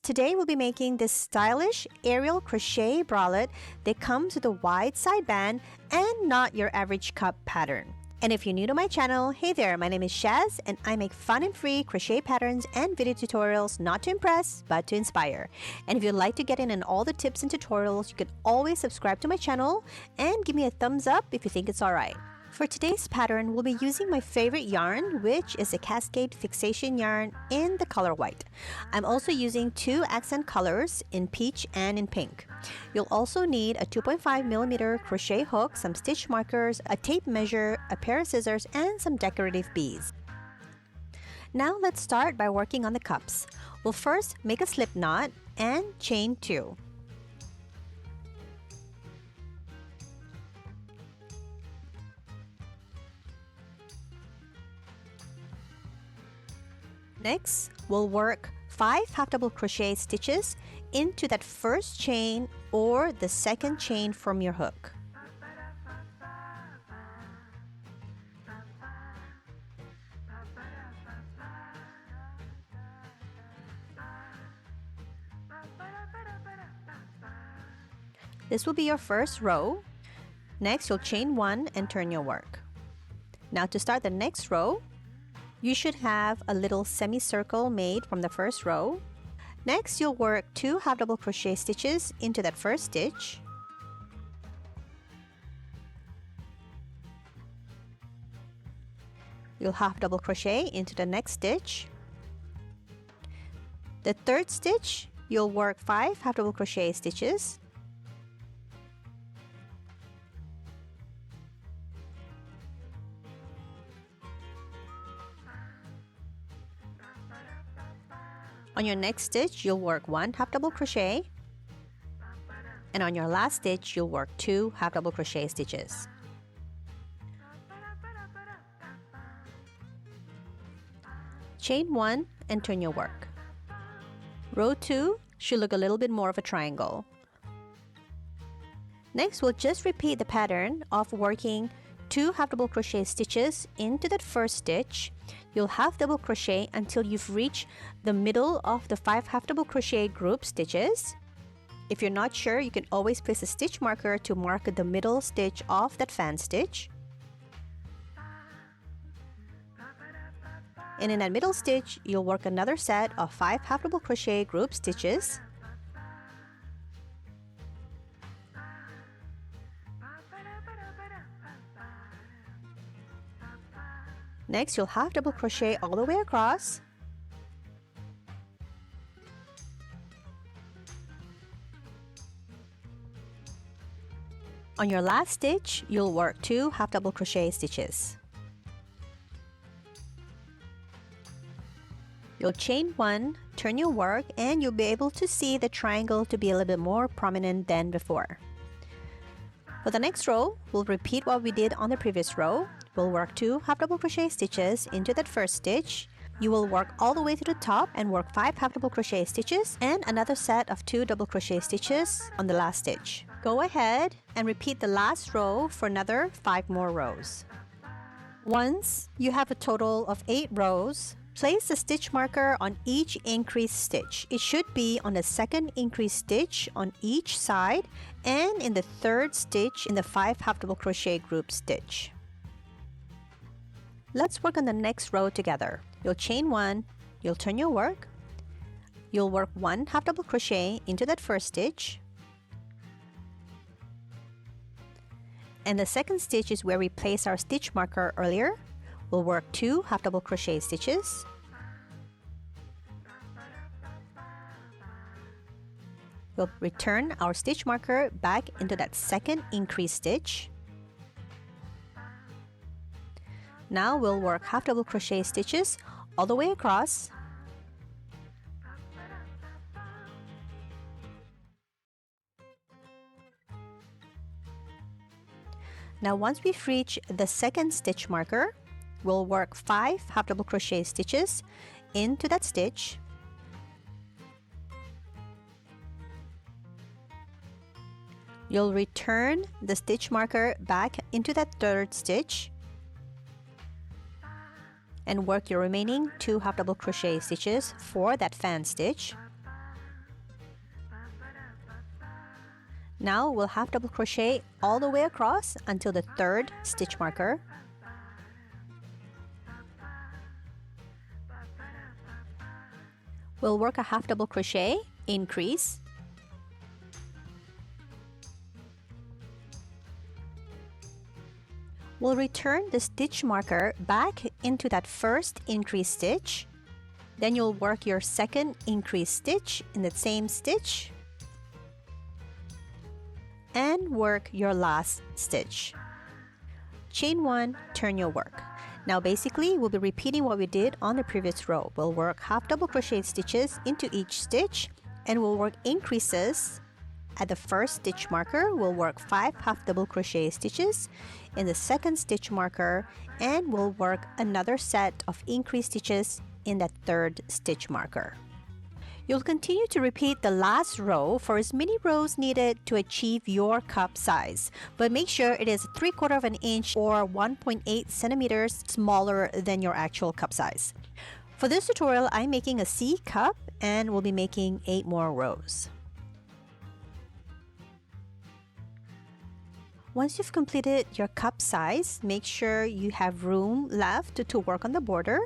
Today we'll be making this stylish Arielle crochet bralette that comes with a wide side band and not your average cup pattern. And if you're new to my channel, hey there, my name is Shaz and I make fun and free crochet patterns and video tutorials not to impress but to inspire. And if you'd like to get in on all the tips and tutorials, you can always subscribe to my channel and give me a thumbs up if you think it's alright. For today's pattern, we'll be using my favorite yarn, which is a Cascade Fixation yarn in the color white. I'm also using two accent colors in peach and in pink. You'll also need a 2.5mm crochet hook, some stitch markers, a tape measure, a pair of scissors, and some decorative beads. Now let's start by working on the cups. We'll first make a slip knot and chain 2. Next, we'll work 5 half double crochet stitches into that first chain or the second chain from your hook. This will be your first row. Next, you'll chain 1 and turn your work. Now to start the next row, you should have a little semicircle made from the first row. Next, you'll work 2 half double crochet stitches into that first stitch. You'll half double crochet into the next stitch. The third stitch, you'll work 5 half double crochet stitches. On your next stitch, you'll work 1 half double crochet, and on your last stitch, you'll work 2 half double crochet stitches. Chain 1 and turn your work. Row 2 should look a little bit more of a triangle. Next, we'll just repeat the pattern of working 2 half double crochet stitches into that first stitch. You'll half double crochet until you've reached the middle of the 5 half double crochet group stitches. If you're not sure, you can always place a stitch marker to mark the middle stitch of that fan stitch. And in that middle stitch, you'll work another set of 5 half double crochet group stitches. Next, you'll half double crochet all the way across. On your last stitch, you'll work 2 half double crochet stitches. You'll chain 1, turn your work, and you'll be able to see the triangle to be a little bit more prominent than before. For the next row, we'll repeat what we did on the previous row. We'll work 2 half double crochet stitches into that first stitch. You will work all the way to the top and work 5 half double crochet stitches and another set of 2 double crochet stitches on the last stitch. Go ahead and repeat the last row for another 5 more rows. Once you have a total of 8 rows, place the stitch marker on each increased stitch. It should be on the second increased stitch on each side and in the third stitch in the 5 half double crochet group stitch. Let's work on the next row together. You'll chain 1, you'll turn your work, you'll work 1 half double crochet into that first stitch, and the second stitch is where we placed our stitch marker earlier. We'll work 2 half double crochet stitches. We'll return our stitch marker back into that second increased stitch. Now we'll work half double crochet stitches all the way across. Now once we've reached the second stitch marker, we'll work 5 half double crochet stitches into that stitch. You'll return the stitch marker back into that third stitch and work your remaining 2 half double crochet stitches for that fan stitch. Now we'll half double crochet all the way across until the third stitch marker. We'll work a half double crochet, increase, we'll return the stitch marker back into that first increase stitch. Then you'll work your second increase stitch in the same stitch and work your last stitch. Chain 1, turn your work. Now basically we'll be repeating what we did on the previous row. We'll work half double crochet stitches into each stitch and we'll work increases. At the first stitch marker, we'll work 5 half double crochet stitches in the second stitch marker and we'll work another set of increase stitches in that third stitch marker. You'll continue to repeat the last row for as many rows needed to achieve your cup size, but make sure it is 3/4 of an inch or 1.8 centimeters smaller than your actual cup size. For this tutorial, I'm making a C cup and we'll be making 8 more rows. Once you've completed your cup size, make sure you have room left to work on the border.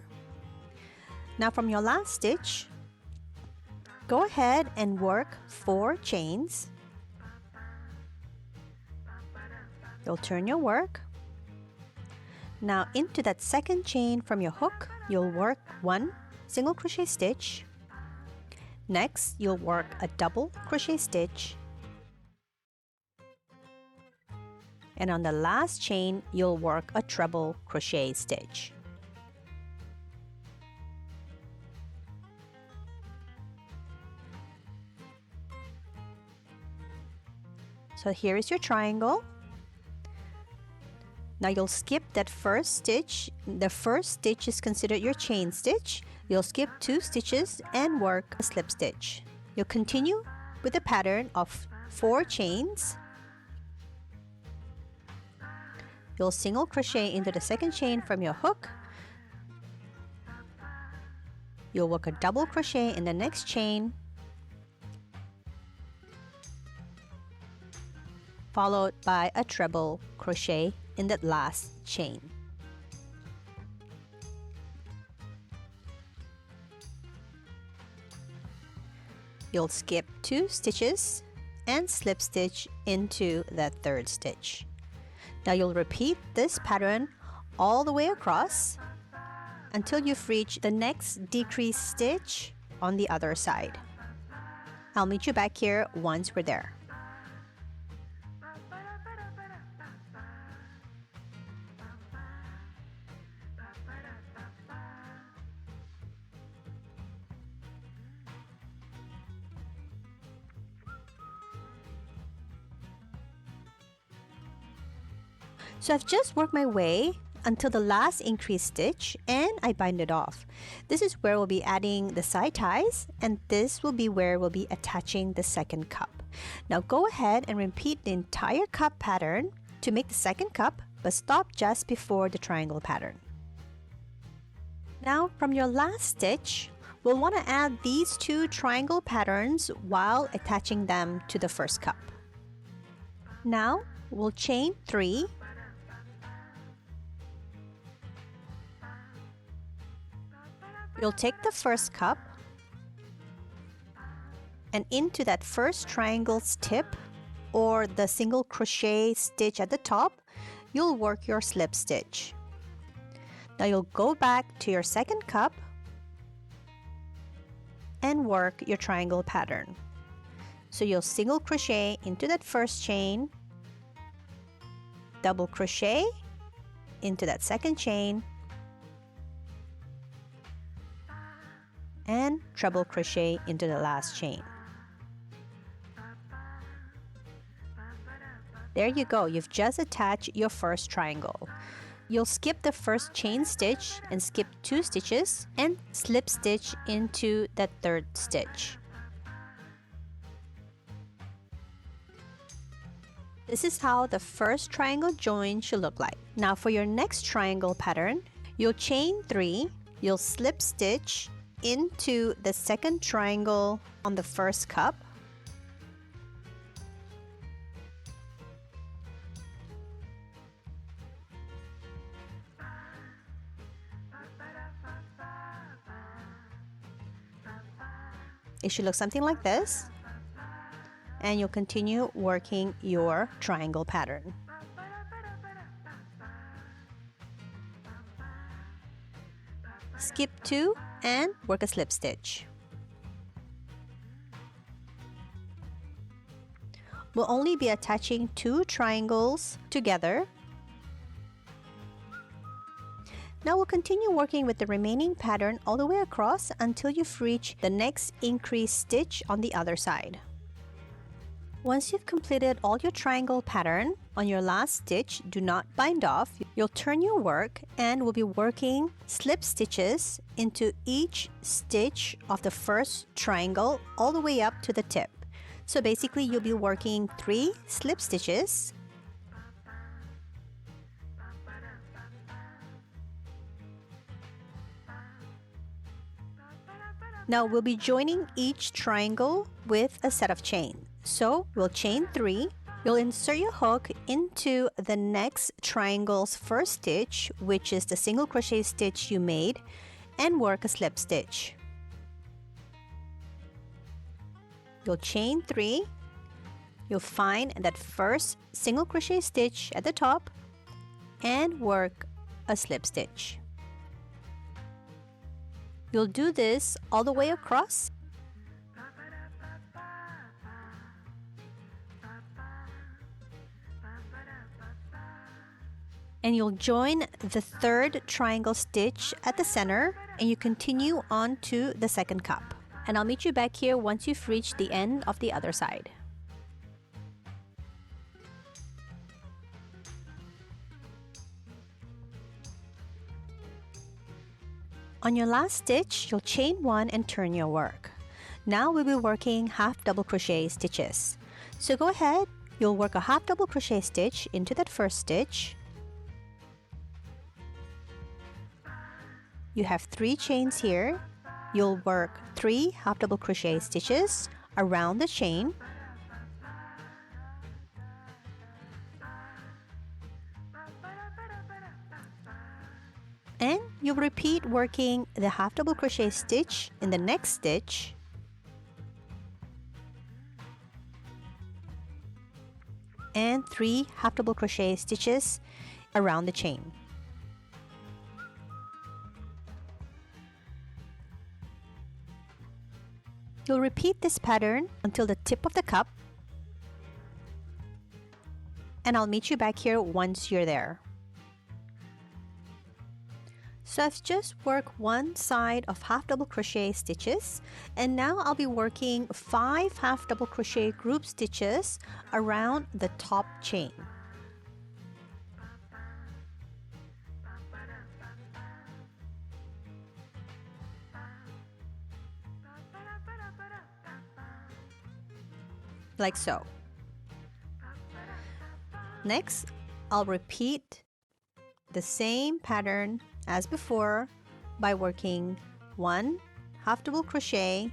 Now from your last stitch, go ahead and work 4 chains. You'll turn your work. Now into that second chain from your hook, you'll work 1 single crochet stitch. Next, you'll work a double crochet stitch. And on the last chain, you'll work a treble crochet stitch. So here is your triangle. Now you'll skip that first stitch. The first stitch is considered your chain stitch. You'll skip 2 stitches and work a slip stitch. You'll continue with the pattern of 4 chains. You'll single crochet into the second chain from your hook. You'll work a double crochet in the next chain, followed by a treble crochet in that last chain. You'll skip 2 stitches and slip stitch into that third stitch. Now you'll repeat this pattern all the way across until you've reached the next decrease stitch on the other side. I'll meet you back here once we're there. So I've just worked my way until the last increase stitch and I bind it off. This is where we'll be adding the side ties and this will be where we'll be attaching the second cup. Now go ahead and repeat the entire cup pattern to make the second cup, but stop just before the triangle pattern. Now from your last stitch, we'll want to add these 2 triangle patterns while attaching them to the first cup. Now we'll chain 3. You'll take the first cup and into that first triangle's tip or the single crochet stitch at the top, you'll work your slip stitch. Now you'll go back to your second cup and work your triangle pattern. So you'll single crochet into that first chain, double crochet into that second chain, and treble crochet into the last chain. There you go, you've just attached your first triangle. You'll skip the first chain stitch and skip 2 stitches and slip stitch into that third stitch. This is how the first triangle join should look like. Now for your next triangle pattern, you'll chain 3, you'll slip stitch into the second triangle on the first cup. It should look something like this. And you'll continue working your triangle pattern. Skip 2 and work a slip stitch. We'll only be attaching 2 triangles together. Now we'll continue working with the remaining pattern all the way across until you've reached the next increased stitch on the other side. Once you've completed all your triangle pattern, on your last stitch, do not bind off. You'll turn your work and we'll be working slip stitches into each stitch of the first triangle all the way up to the tip. So basically you'll be working 3 slip stitches. Now we'll be joining each triangle with a set of chain. So we'll chain 3. You'll insert your hook into the next triangle's first stitch, which is the single crochet stitch you made, and work a slip stitch. You'll chain 3. You'll find that first single crochet stitch at the top and work a slip stitch. You'll do this all the way across. And you'll join the third triangle stitch at the center and you continue on to the second cup. And I'll meet you back here once you've reached the end of the other side. On your last stitch, you'll chain 1 and turn your work. Now we'll be working half double crochet stitches. So go ahead, you'll work a half double crochet stitch into that first stitch. You have 3 chains here. You'll work 3 half double crochet stitches around the chain. And you'll repeat working the half double crochet stitch in the next stitch. And 3 half double crochet stitches around the chain. You'll repeat this pattern until the tip of the cup. And I'll meet you back here once you're there. So I've just worked one side of half double crochet stitches, and now I'll be working 5 half double crochet group stitches around the top chain. Like so. Next, I'll repeat the same pattern as before by working 1 half double crochet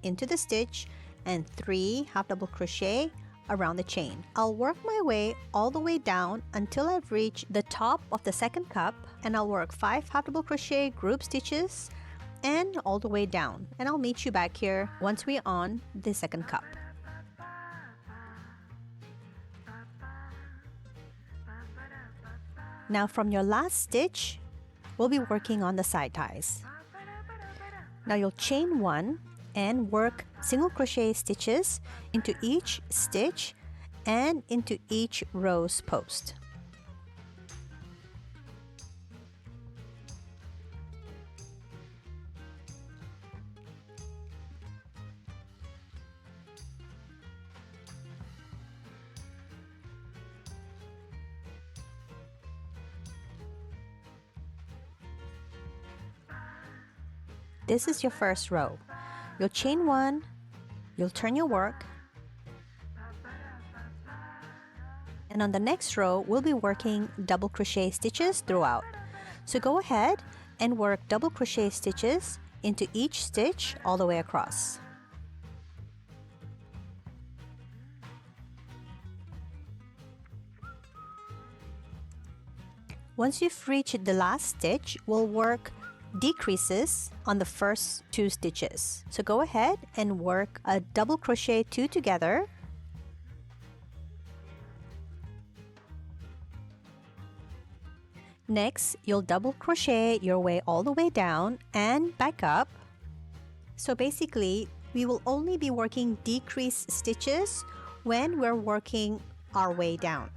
into the stitch and 3 half double crochet around the chain. I'll work my way all the way down until I've reached the top of the second cup, and I'll work 5 half double crochet group stitches and all the way down, and I'll meet you back here once we're on the second cup. Now from your last stitch, we'll be working on the side ties. Now you'll chain 1 and work single crochet stitches into each stitch and into each row's post. This is your first row. You'll chain 1, you'll turn your work, and on the next row we'll be working double crochet stitches throughout. So go ahead and work double crochet stitches into each stitch all the way across. Once you've reached the last stitch, we'll work decreases on the first 2 stitches. So go ahead and work a double crochet 2 together. Next, you'll double crochet your way all the way down and back up. So basically, we will only be working decrease stitches when we're working our way down.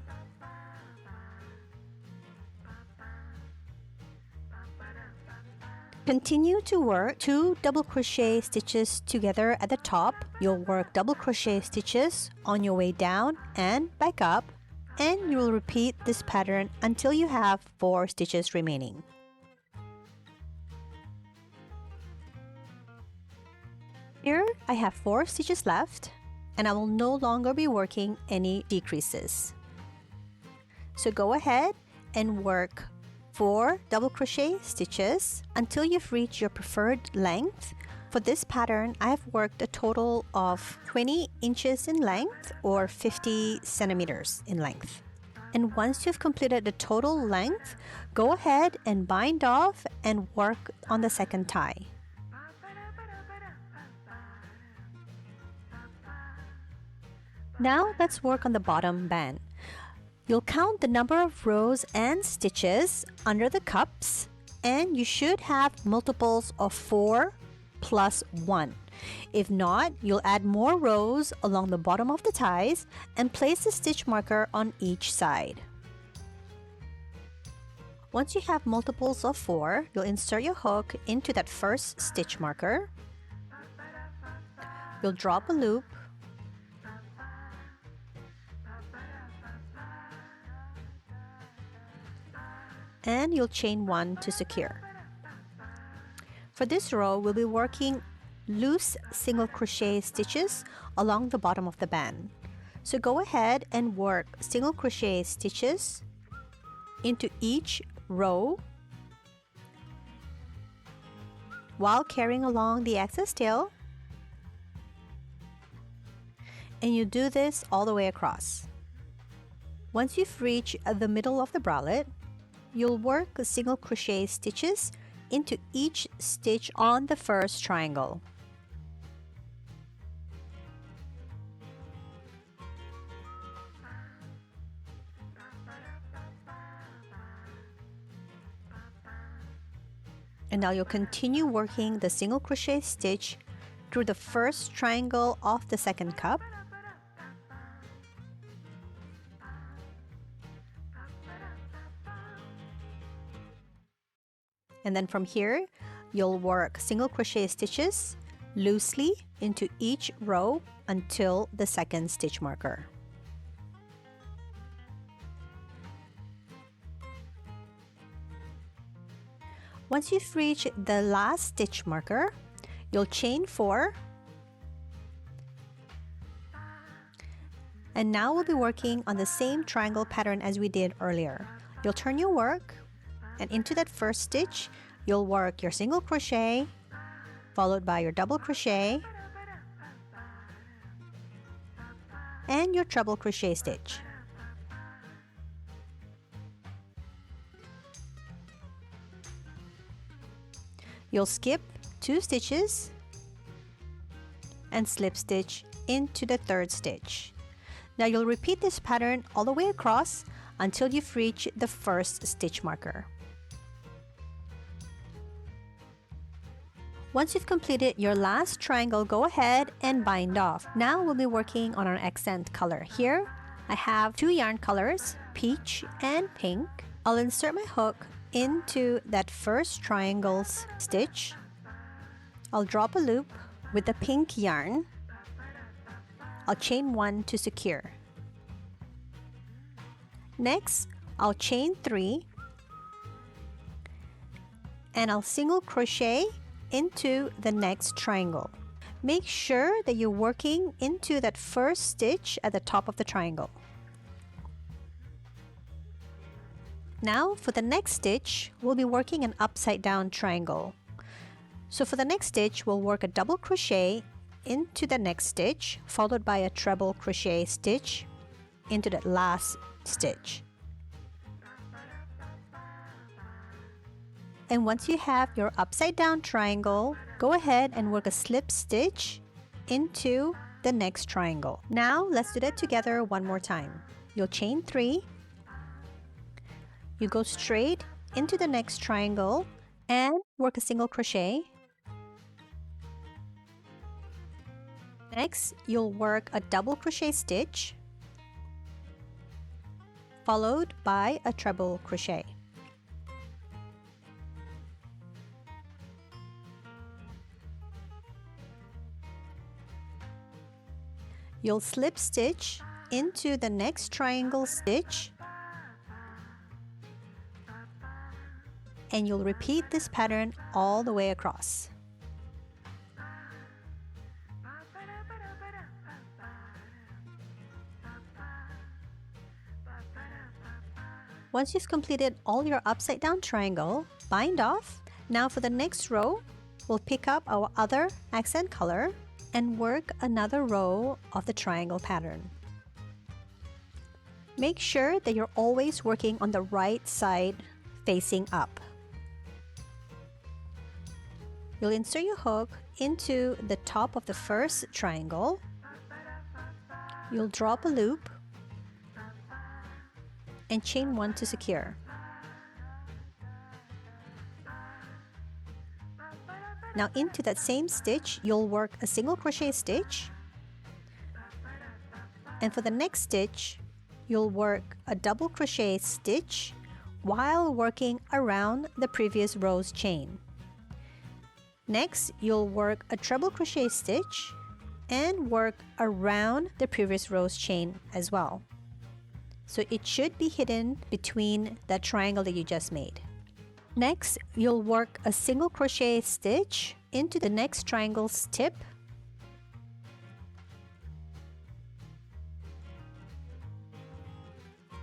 Continue to work 2 double crochet stitches together at the top. You'll work double crochet stitches on your way down and back up, and you will repeat this pattern until you have 4 stitches remaining. Here I have 4 stitches left, and I will no longer be working any decreases. So go ahead and work 4 double crochet stitches until you've reached your preferred length. For this pattern, I have worked a total of 20 inches in length or 50 centimeters in length. And once you've completed the total length, go ahead and bind off and work on the second tie. Now let's work on the bottom band. You'll count the number of rows and stitches under the cups, and you should have multiples of 4 plus 1. If not, you'll add more rows along the bottom of the ties and place a stitch marker on each side. Once you have multiples of 4, you'll insert your hook into that first stitch marker. You'll drop a loop, and you'll chain 1 to secure. For this row, we'll be working loose single crochet stitches along the bottom of the band. So go ahead and work single crochet stitches into each row while carrying along the excess tail, and you do this all the way across. Once you've reached the middle of the bralette, you'll work single crochet stitches into each stitch on the first triangle. And now you'll continue working the single crochet stitch through the first triangle of the second cup. And then from here, you'll work single crochet stitches loosely into each row until the second stitch marker. Once you've reached the last stitch marker, you'll chain 4. And now we'll be working on the same triangle pattern as we did earlier. You'll turn your work, and into that first stitch, you'll work your single crochet, followed by your double crochet, and your treble crochet stitch. You'll skip 2 stitches and slip stitch into the third stitch. Now you'll repeat this pattern all the way across until you've reached the first stitch marker. Once you've completed your last triangle, go ahead and bind off. Now we'll be working on our accent color. Here I have 2 yarn colors, peach and pink. I'll insert my hook into that first triangle's stitch. I'll drop a loop with the pink yarn. I'll chain 1 to secure. Next, I'll chain 3 and I'll single crochet into the next triangle. Make sure that you're working into that first stitch at the top of the triangle. Now for the next stitch, we'll be working an upside down triangle. So for the next stitch, we'll work a double crochet into the next stitch, followed by a treble crochet stitch into that last stitch. And once you have your upside down triangle, go ahead and work a slip stitch into the next triangle. Now let's do that together one more time. You'll chain 3, you go straight into the next triangle and work a single crochet. Next, you'll work a double crochet stitch followed by a treble crochet. You'll slip stitch into the next triangle stitch and you'll repeat this pattern all the way across. Once you've completed all your upside down triangle, bind off. Now for the next row, we'll pick up our other accent color and work another row of the triangle pattern. Make sure that you're always working on the right side facing up. You'll insert your hook into the top of the first triangle. You'll drop a loop and chain 1 to secure. Now into that same stitch, you'll work a single crochet stitch, and for the next stitch, you'll work a double crochet stitch while working around the previous row's chain. Next, you'll work a treble crochet stitch and work around the previous row's chain as well. So it should be hidden between that triangle that you just made. Next, you'll work a single crochet stitch into the next triangle's tip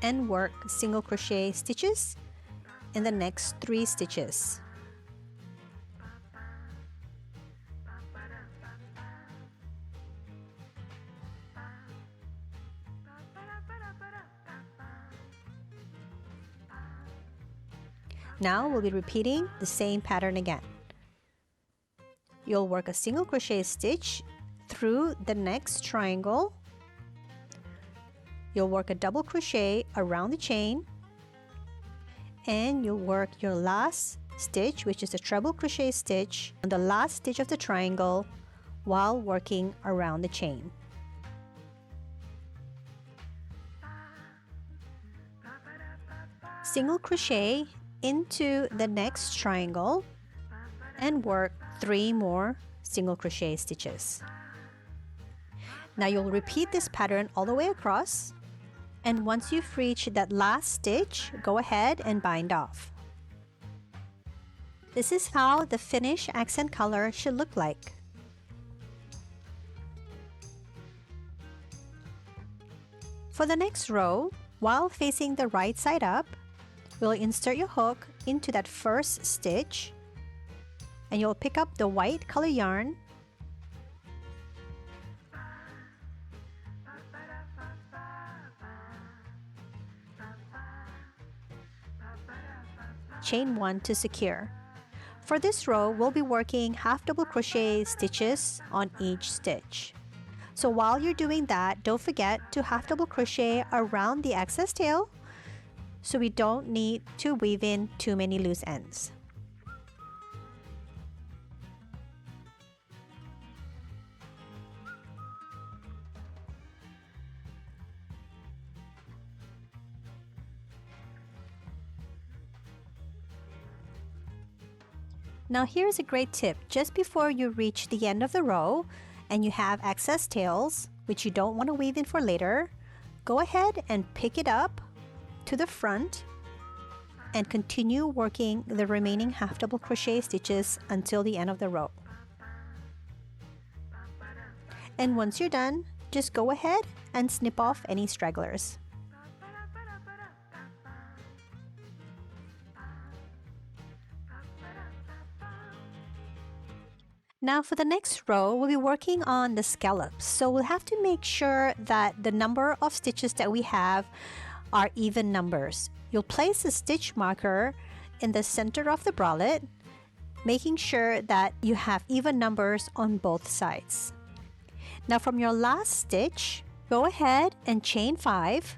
and work single crochet stitches in the next 3 stitches. Now we'll be repeating the same pattern again. You'll work a single crochet stitch through the next triangle. You'll work a double crochet around the chain, and you'll work your last stitch, which is a treble crochet stitch, on the last stitch of the triangle while working around the chain. Single crochet into the next triangle and work 3 more single crochet stitches. Now you'll repeat this pattern all the way across, and once you've reached that last stitch, go ahead and bind off. This is how the finished accent color should look like. For the next row, while facing the right side up, we'll insert your hook into that first stitch, and you'll pick up the white color yarn chain 1 to secure. For this row, we'll be working half double crochet stitches on each stitch. So while you're doing that, don't forget to half double crochet around the excess tail so we don't need to weave in too many loose ends. Now here's a great tip. Just before you reach the end of the row and you have excess tails, which you don't want to weave in for later, go ahead and pick it up to the front and continue working the remaining half double crochet stitches until the end of the row. And once you're done, just go ahead and snip off any stragglers. Now for the next row, we'll be working on the scallops. So we'll have to make sure that the number of stitches that we have are even numbers. You'll place a stitch marker in the center of the bralette, making sure that you have even numbers on both sides. Now from your last stitch, go ahead and chain 5.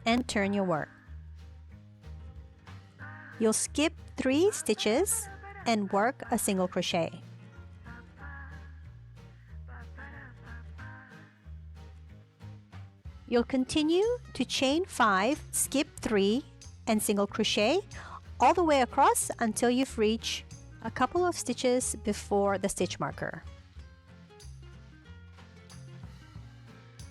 And turn your work. You'll skip 3 stitches and work a single crochet. You'll continue to chain 5, skip 3, and single crochet all the way across until you've reached a couple of stitches before the stitch marker.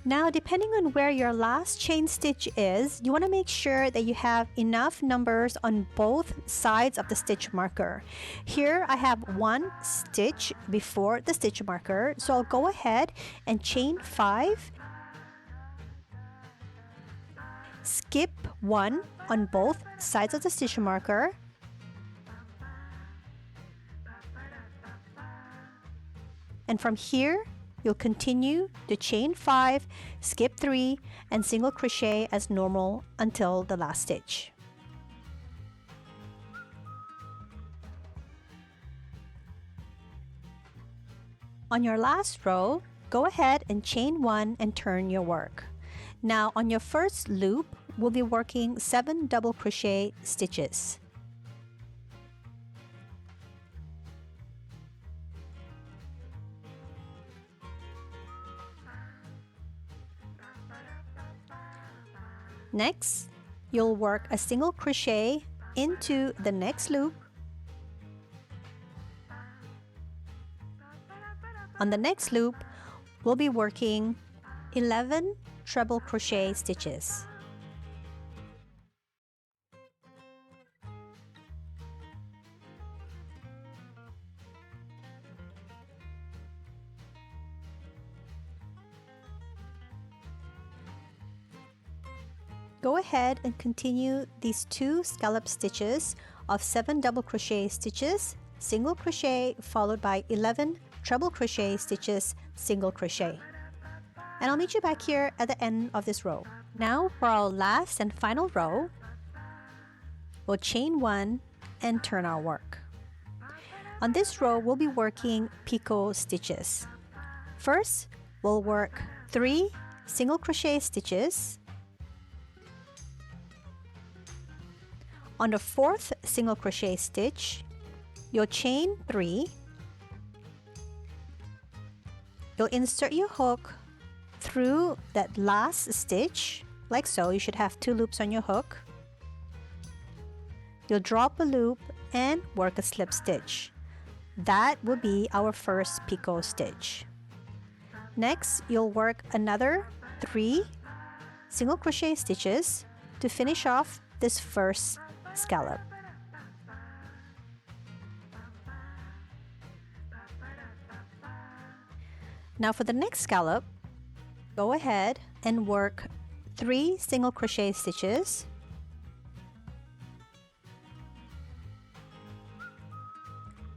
Now, depending on where your last chain stitch is, you want to make sure that you have enough numbers on both sides of the stitch marker. Here I have 1 stitch before the stitch marker, so I'll go ahead and chain 5, skip 1 on both sides of the stitch marker, and from here you'll continue to chain 5, skip 3, and single crochet as normal until the last stitch. On your last row, go ahead and chain 1 and turn your work. Now on your first loop, we'll be working 7 double crochet stitches. Next, you'll work a single crochet into the next loop. On the next loop, we'll be working 11 treble crochet stitches. Go ahead and continue these 2 scallop stitches of 7 double crochet stitches, single crochet, followed by 11 treble crochet stitches, single crochet. And I'll meet you back here at the end of this row. Now for our last and final row, we'll chain 1 and turn our work. On this row, we'll be working picot stitches. First, we'll work 3 single crochet stitches. On the 4th single crochet stitch, you'll chain 3. You'll insert your hook through that last stitch, like so. You should have 2 loops on your hook. You'll drop a loop and work a slip stitch. That will be our first picot stitch. Next, you'll work another 3 single crochet stitches to finish off this first scallop. Now for the next scallop, go ahead and work 3 single crochet stitches.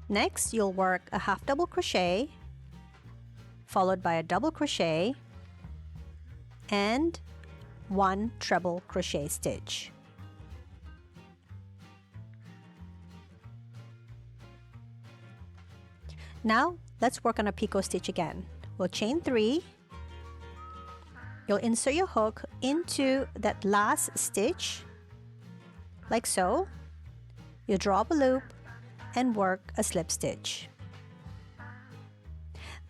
Next, you'll work a half double crochet, followed by a double crochet and 1 treble crochet stitch. Now, let's work on a picot stitch again. We'll chain 3. You'll insert your hook into that last stitch, like so. You drop a loop and work a slip stitch.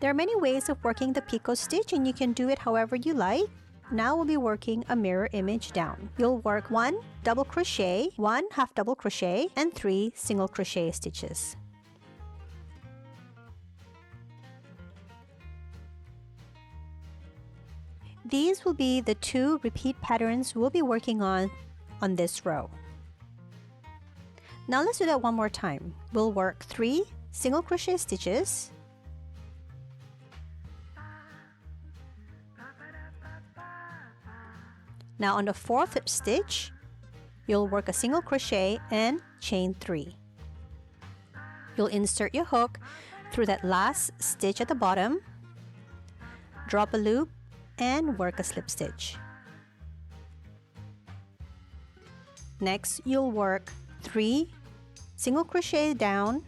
There are many ways of working the picot stitch, and you can do it however you like. Now we'll be working a mirror image down. You'll work 1 double crochet, 1 half double crochet, and 3 single crochet stitches. These will be the 2 repeat patterns we'll be working on this row. Now let's do that one more time. We'll work 3 single crochet stitches. Now on the 4th stitch, you'll work a single crochet and chain 3. You'll insert your hook through that last stitch at the bottom. drop a loop, and work a slip stitch. Next, you'll work 3 single crochet down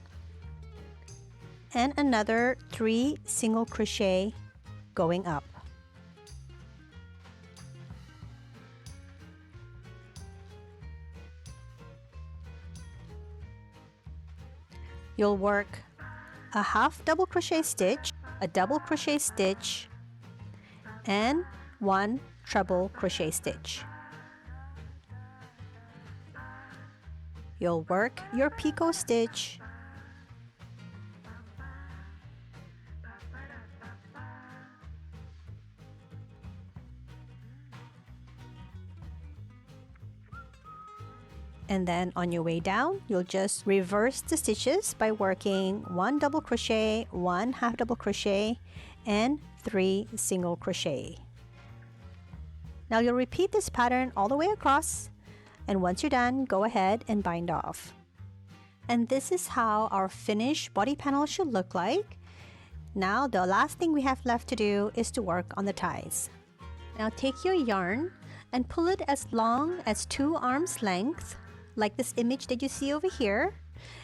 and another 3 single crochet going up. You'll work a half double crochet stitch, a double crochet stitch, and 1 treble crochet stitch. You'll work your picot stitch, and then on your way down, you'll just reverse the stitches by working 1 double crochet, 1 half double crochet, and 3 single crochet. Now you'll repeat this pattern all the way across, and once you're done, go ahead and bind off. And this is how our finished body panel should look like. Now the last thing we have left to do is to work on the ties. Now take your yarn and pull it as long as 2 arms length, like this image that you see over here,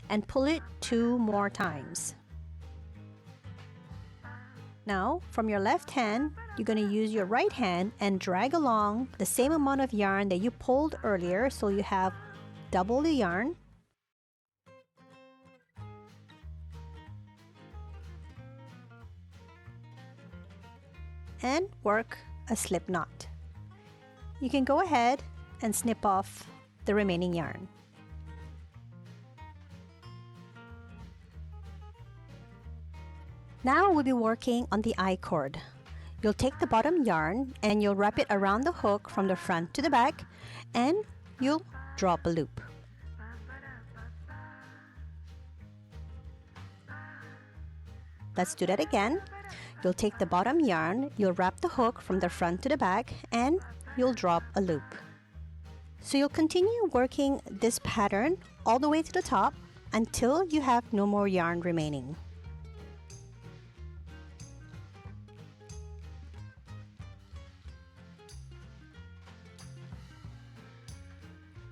and pull it 2 more times. Now, from your left hand, you're going to use your right hand and drag along the same amount of yarn that you pulled earlier, so you have double the yarn. And work a slip knot. You can go ahead and snip off the remaining yarn. Now we'll be working on the I-cord. You'll take the bottom yarn and you'll wrap it around the hook from the front to the back, and you'll drop a loop. Let's do that again. You'll take the bottom yarn, you'll wrap the hook from the front to the back, and you'll drop a loop. So you'll continue working this pattern all the way to the top until you have no more yarn remaining.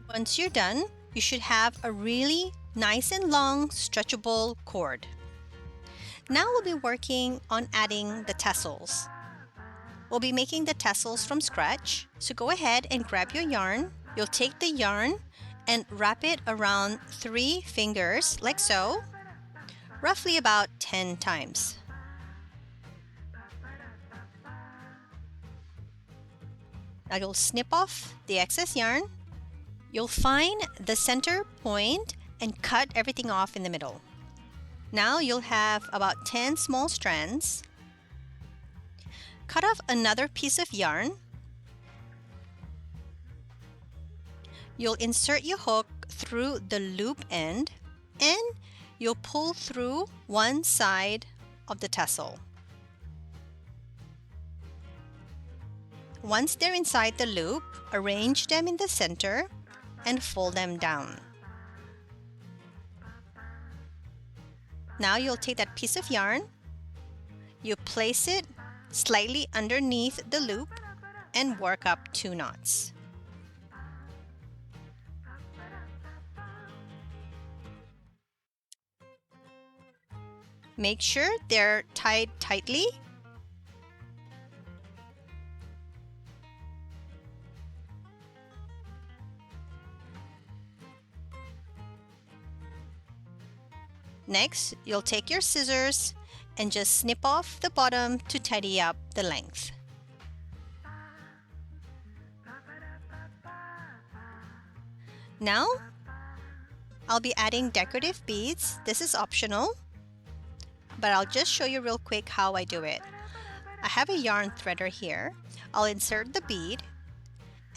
Once you're done, you should have a really nice and long stretchable cord. Now we'll be working on adding the tassels. We'll be making the tassels from scratch, so go ahead and grab your yarn. You'll take the yarn and wrap it around 3 fingers like so, roughly about 10 times. Now you'll snip off the excess yarn. You'll find the center point and cut everything off in the middle. Now you'll have about 10 small strands. Cut off another piece of yarn. You'll insert your hook through the loop end, and you'll pull through one side of the tassel. Once they're inside the loop, arrange them in the center and fold them down. Now you'll take that piece of yarn, you place it slightly underneath the loop and work up 2 knots. Make sure they're tied tightly. Next, you'll take your scissors and just snip off the bottom to tidy up the length. Now, I'll be adding decorative beads. This is optional, but I'll just show you real quick how I do it. I have a yarn threader here. I'll insert the bead,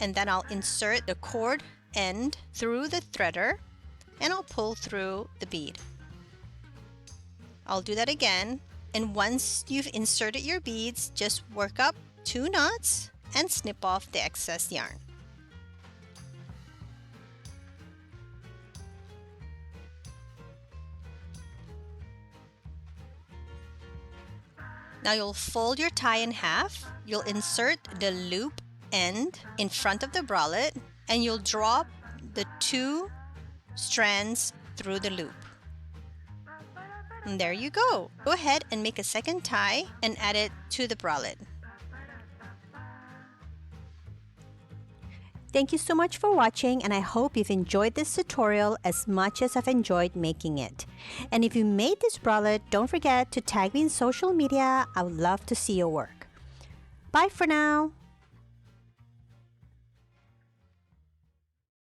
and then I'll insert the cord end through the threader, and I'll pull through the bead. I'll do that again, and once you've inserted your beads, just work up 2 knots and snip off the excess yarn. Now you'll fold your tie in half. You'll insert the loop end in front of the bralette and you'll drop the 2 strands through the loop. And there you go. Go ahead and make a second tie and add it to the bralette. Thank you so much for watching, and I hope you've enjoyed this tutorial as much as I've enjoyed making it. And if you made this bralette, don't forget to tag me in social media. I would love to see your work. Bye for now.